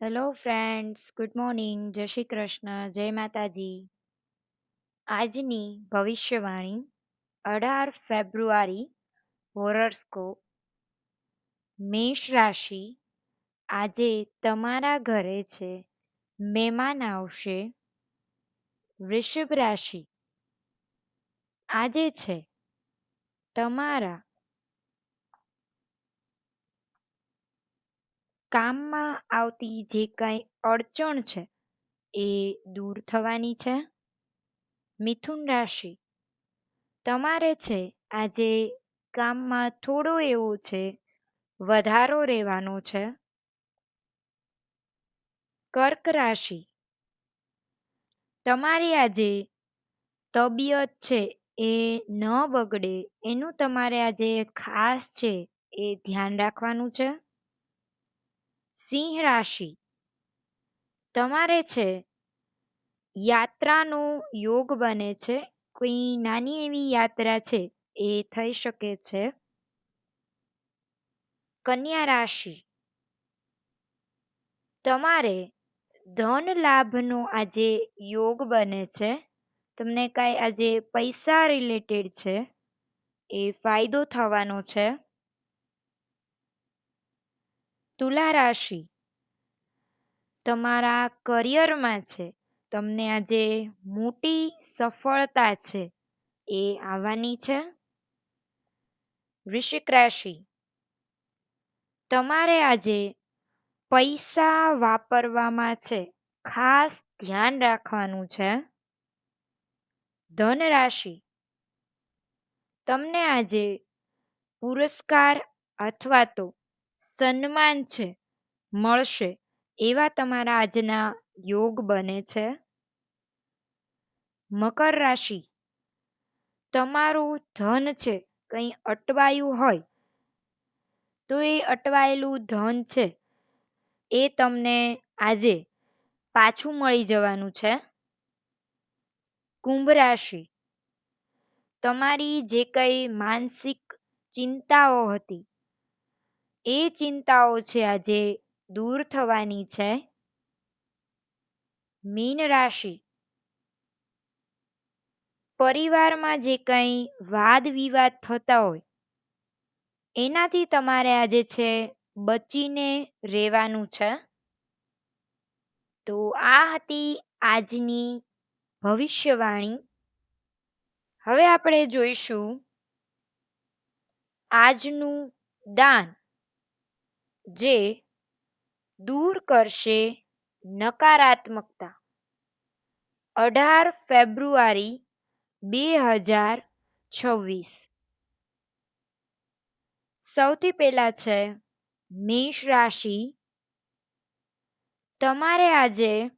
Hello friends, good morning, જય શ્રી કૃષ્ણ, જય માતાજી. આજની ભવિષ્યવાણી 18 ફેબ્રુઆરી, હોરોસ્કોપ. મેષ રાશિ. આજે તમારા ઘરે છે, મહેમાન આવશે. વૃષભ રાશિ. આજે છે તમારા કામમાં આવતી જે કાંઈ અડચણ છે એ દૂર થવાની છે. મિથુન રાશિ. તમારે છે આજે કામમાં થોડો એવો છે વધારો રહેવાનો છે. કર્ક રાશિ. તમારી આજે તબિયત છે એ ન બગડે એનું તમારે આજે ખાસ છે એ ધ્યાન રાખવાનું છે. સિંહ રાશિ. તમારે છે યાત્રાનો યોગ બને છે. કોઈ નાની એવી યાત્રા છે એ થઈ શકે છે. કન્યા રાશિ. તમારે ધન લાભનો આજે યોગ બને છે. તમને કાંઈ આજે પૈસા રિલેટેડ છે એ ફાયદો થવાનો છે. તુલા રાશિ. તમારા કરિયરમાં છે તમને આજે મોટી સફળતા છે એ આવવાની છે. વૃશ્ચિક રાશિ. તમારે આજે પૈસા વાપરવામાં છે ખાસ ધ્યાન રાખવાનું છે. ધન રાશિ. તમને આજે પુરસ્કાર અથવા તો સન્માન છે મળશે એવા તમારા આજના યોગ બને છે. મકર રાશિ. તમારું ધન છે કંઈ અટવાયું હોય તો એ અટવાયેલું ધન છે એ તમને આજે પાછું મળી જવાનું છે. કુંભ રાશિ. તમારી જે કંઈ માનસિક ચિંતાઓ હતી એ ચિંતાઓ છે આજે દૂર થવાની છે. મીન રાશિ. પરિવારમાં જે કંઈ વાદ વિવાદ થતા હોય એનાથી તમારે આજે છે બચીને રહેવાનું છે. તો આ હતી આજની ભવિષ્યવાણી. હવે આપણે જોઈશું આજનું દાન જે દૂર કરશે નકારાત્મકતા. 18 ફેબ્રુઆરી 2026. સૌથી પહેલા છે મેષ રાશિ. તમારે આજે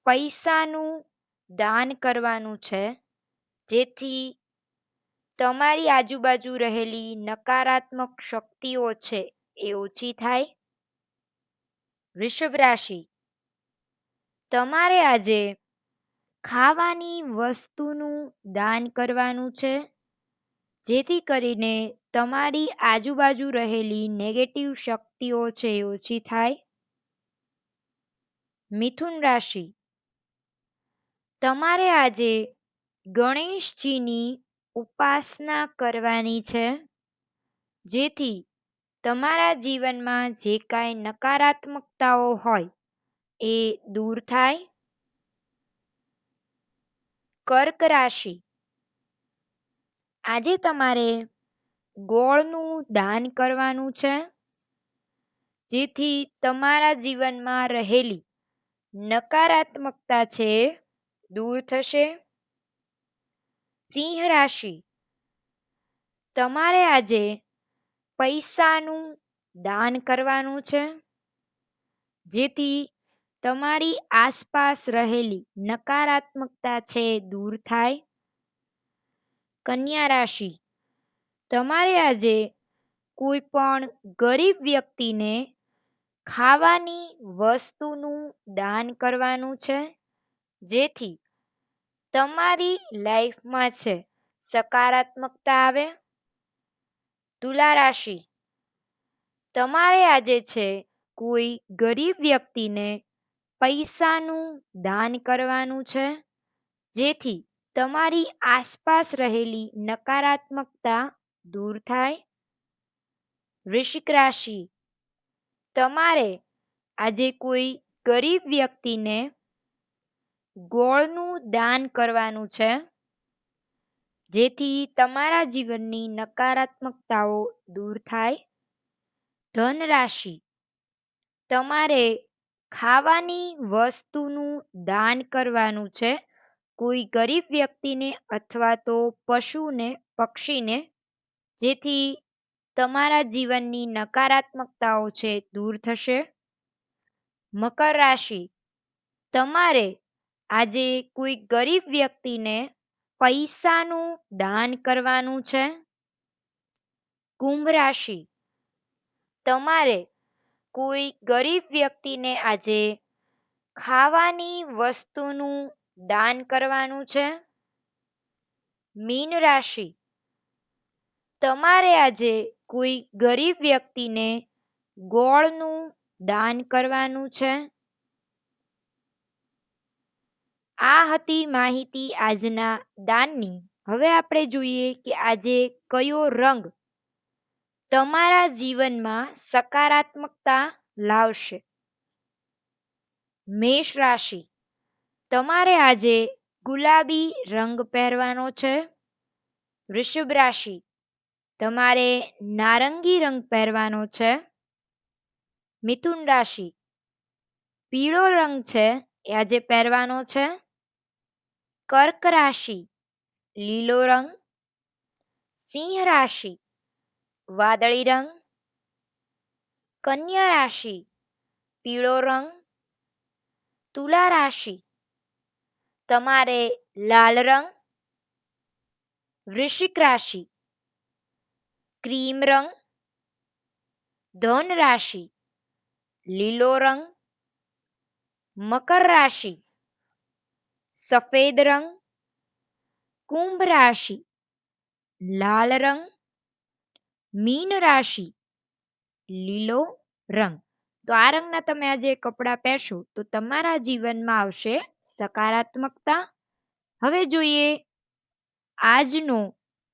પૈસાનું દાન કરવાનું છે જેથી તમારી આજુબાજુ રહેલી નકારાત્મક શક્તિઓ છે એ ઓછી થાય. વૃષભ રાશિ. તમારે આજે ખાવાની વસ્તુનું દાન કરવાનું છે જેથી કરીને તમારી આજુબાજુ રહેલી નેગેટિવ શક્તિઓ છે એ ઓછી થાય. મિથુન રાશિ. તમારે આજે ગણેશજીની ઉપાસના કરવાની છે જેથી તમારા જીવનમાં જે કાંઈ નકારાત્મકતાઓ હોય એ દૂર થાય. કર્ક રાશિ. આજે તમારે ગોળનું દાન કરવાનું છે જેથી તમારા જીવનમાં રહેલી નકારાત્મકતા છે દૂર થશે. સિંહ રાશિ. તમારે આજે પૈસાનું દાન કરવાનું છે જેથી તમારી આસપાસ રહેલી નકારાત્મકતા છે દૂર થાય. કન્યા રાશિ. તમારે આજે કોઈ પણ ગરીબ વ્યક્તિને ખાવાની વસ્તુનું દાન કરવાનું છે જેથી તમારી લાઈફમાં છે સકારાત્મકતા આવે. તુલા રાશિ. તમારે આજે છે કોઈ ગરીબ વ્યક્તિને પૈસાનું દાન કરવાનું છે, જેથી તમારી આસપાસ રહેલી નકારાત્મકતા દૂર થાય. વૃશ્ચિક રાશિ, તમારે આજે કોઈ ગરીબ વ્યક્તિને ગોળનું દાન કરવાનું છે, જેથી તમારા જીવનની નકારાત્મકતાઓ દૂર થાય. ધન રાશિ, તમારે ખાવાની વસ્તુનું દાન કરવાનું છે કોઈ ગરીબ વ્યક્તિને અથવા તો પશુને, પક્ષીને, જેથી તમારા જીવનની નકારાત્મકતાઓ છે દૂર થશે. મકર રાશિ, તમારે આજે કોઈ ગરીબ વ્યક્તિને પૈસાનું દાન કરવાનું છે. કુંભ રાશિ, તમારે કોઈ ગરીબ વ્યક્તિને આજે ખાવાની વસ્તુનું દાન કરવાનું છે. મીન રાશિ, તમારે આજે કોઈ ગરીબ વ્યક્તિને ગોળનું દાન કરવાનું છે. આ હતી માહિતી આજના દાનની. હવે આપણે જોઈએ કે આજે કયો રંગ તમારા જીવનમાં સકારાત્મકતા લાવશે. મેષ રાશિ, તમારે આજે ગુલાબી રંગ પહેરવાનો છે. વૃષભ રાશિ, તમારે નારંગી રંગ પહેરવાનો છે. મિથુન રાશિ, પીળો રંગ છે એ આજે પહેરવાનો છે. કર્ક રાશિ, લીલો રંગ. સિંહ રાશિ, વાદળી રંગ. કન્યા રાશિ, પીળો રંગ. તુલા રાશિ, તમારે લાલ રંગ. વૃશ્ચિક રાશિ, ક્રીમ રંગ. ધન રાશિ, લીલો રંગ. મકર રાશિ, સફેદ રંગ. કુંભ રાશિ, લાલ રંગ. મીન રાશિ, લીલો રંગ. તો આ રંગના તમે આજે કપડાં પહેરશો તો તમારા જીવનમાં આવશે સકારાત્મકતા. હવે જોઈએ આજનો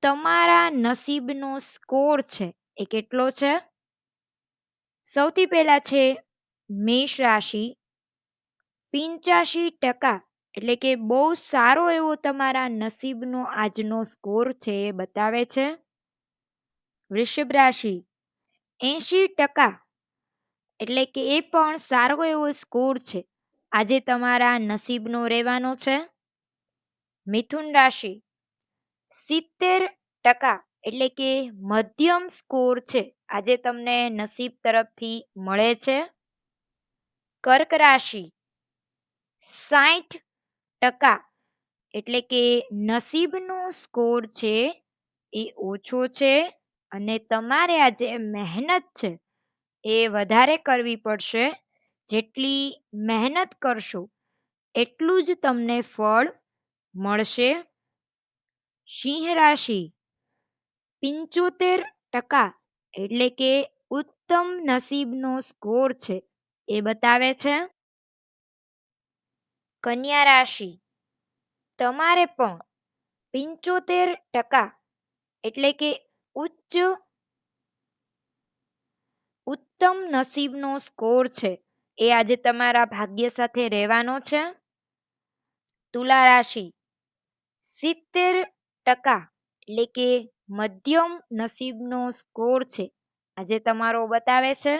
તમારા નસીબનો સ્કોર છે એ કેટલો છે. સૌથી પહેલા છે મેષ રાશિ, 85%, એટલે કે બહુ સારો એવો તમારા નસીબનો આજનો સ્કોર છે એ બતાવે છે. વૃષભ રાશિ, 80%, એટલે કે એ પણ સારો એવો સ્કોર છે, આજે તમારા નસીબનો રહેવાનો છે. મિથુન રાશિ, 70%, એટલે કે મધ્યમ સ્કોર છે, આજે તમને નસીબ તરફથી મળે છે. કર્ક રાશિ, 60%, એટલે કે નસીબનો સ્કોર છે એ ઓછો છે અને તમારે આજે મહેનત છે એ વધારે કરવી પડશે. જેટલી મહેનત કરશો એટલું જ તમને ફળ મળશે. સિંહ રાશિ, 75%, એટલે કે ઉત્તમ નસીબનો સ્કોર છે એ બતાવે છે. કન્યા રાશિ, તમારે પણ 75%, એટલે કે ઉત્તમ નસીબનો સ્કોર છે એ આજે તમારા ભાગ્ય સાથે રહેવાનો છે. તુલા રાશિ, 70%, એટલે કે મધ્યમ નસીબનો સ્કોર છે, આજે તમારો બતાવે છે.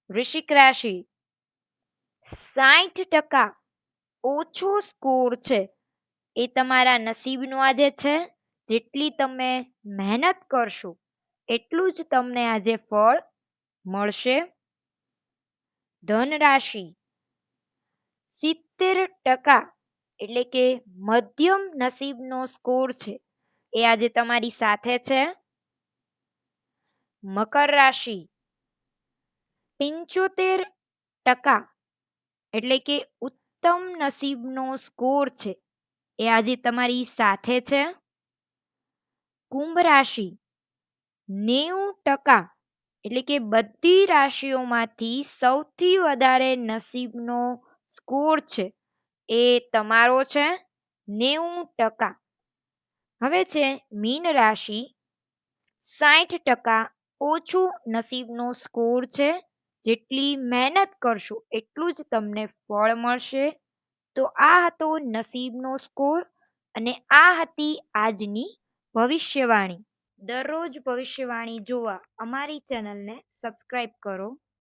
વૃશ્ચિક રાશિ, 60%, ઓછો સ્કોર છે એ તમારા નસીબનો આજે છે. જેટલી તમે મહેનત કરશો એટલું જ તમને આજે ફળ મળશે. ધન રાશિ, 70%, એટલે કે મધ્યમ નસીબનો સ્કોર છે એ આજે તમારી સાથે છે. મકર રાશિ, 75%, એટલે કે ઉત્તમ નસીબનો સ્કોર છે એ આજે તમારી સાથે છે. કુંભ રાશિ, 90%, એટલે કે બધી રાશિઓમાંથી સૌથી વધારે નસીબનો સ્કોર છે એ તમારો છે 90%. હવે છે મીન રાશિ. 60% ઓછું નસીબનો સ્કોર છે. જેટલી મહેનત કરશો એટલું જ તમને ફળ મળશે. તો આ હતો નસીબનો સ્કોર અને આ હતી આજની ભવિષ્યવાણી. દરરોજ ભવિષ્યવાણી જોવા અમારી ચેનલને સબસ્ક્રાઇબ કરો.